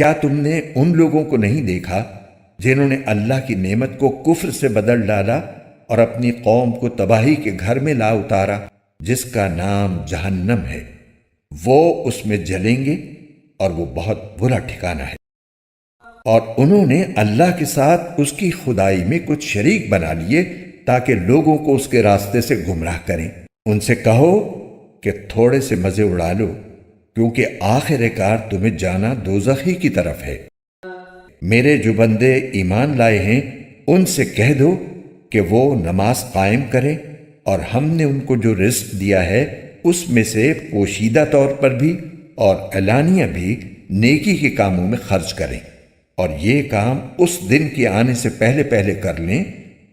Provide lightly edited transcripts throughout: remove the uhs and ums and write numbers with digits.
کیا تم نے ان لوگوں کو نہیں دیکھا جنہوں نے اللہ کی نعمت کو کفر سے بدل ڈالا اور اپنی قوم کو تباہی کے گھر میں لا اتارا جس کا نام جہنم ہے، وہ اس میں جلیں گے اور وہ بہت برا ٹھکانہ ہے۔ اور انہوں نے اللہ کے ساتھ اس کی خدائی میں کچھ شریک بنا لیے تاکہ لوگوں کو اس کے راستے سے گمراہ کریں۔ ان سے کہو کہ تھوڑے سے مزے اڑا لو، کیونکہ آخر کار تمہیں جانا دوزخ ہی کی طرف ہے۔ میرے جو بندے ایمان لائے ہیں ان سے کہہ دو کہ وہ نماز قائم کریں، اور ہم نے ان کو جو رزق دیا ہے اس میں سے پوشیدہ طور پر بھی اور اعلانیہ بھی نیکی کے کاموں میں خرچ کریں، اور یہ کام اس دن کے آنے سے پہلے پہلے کر لیں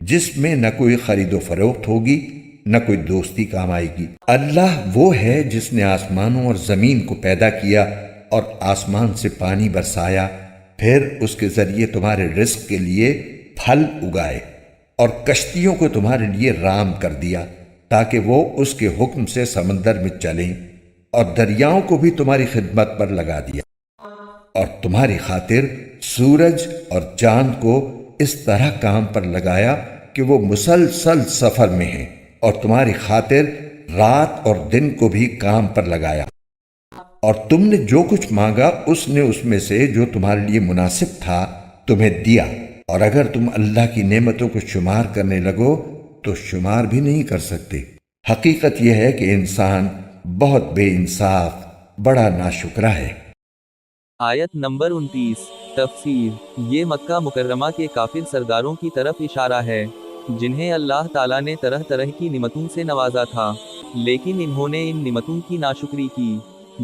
جس میں نہ کوئی خرید و فروخت ہوگی نہ کوئی دوستی کام آئے گی۔ اللہ وہ ہے جس نے آسمانوں اور زمین کو پیدا کیا اور آسمان سے پانی برسایا، پھر اس کے ذریعے تمہارے رزق کے لیے پھل اگائے، اور کشتیوں کو تمہارے لیے رام کر دیا تاکہ وہ اس کے حکم سے سمندر میں چلیں، اور دریاؤں کو بھی تمہاری خدمت پر لگا دیا، اور تمہاری خاطر سورج اور چاند کو اس طرح کام پر لگایا کہ وہ مسلسل سفر میں ہیں، اور تمہاری خاطر رات اور دن کو بھی کام پر لگایا، اور تم نے جو کچھ مانگا اس نے اس میں سے جو تمہارے لیے مناسب تھا تمہیں دیا، اور اگر تم اللہ کی نعمتوں کو شمار کرنے لگو تو شمار بھی نہیں کر سکتے۔ حقیقت یہ ہے کہ انسان بہت بے انصاف، بڑا ناشکرا ہے۔ آیت نمبر 29 تفسیر۔ یہ مکہ مکرمہ کے کافر سرداروں کی طرف اشارہ ہے جنہیں اللہ تعالیٰ نے طرح طرح کی نعمتوں سے نوازا تھا، لیکن انہوں نے ان نعمتوں کی ناشکری کی،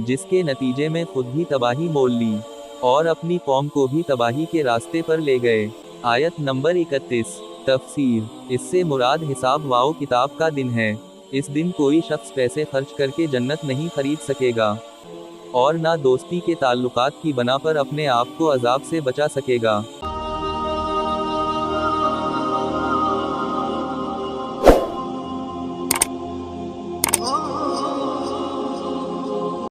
جس کے نتیجے میں خود بھی تباہی مول لی اور اپنی قوم کو بھی تباہی کے راستے پر لے گئے۔ آیت نمبر 31 تفسیر۔ اس سے مراد حساب واؤ کتاب کا دن ہے۔ اس دن کوئی شخص پیسے خرچ کر کے جنت نہیں خرید سکے گا، اور نہ دوستی کے تعلقات کی بنا پر اپنے آپ کو عذاب سے بچا سکے گا۔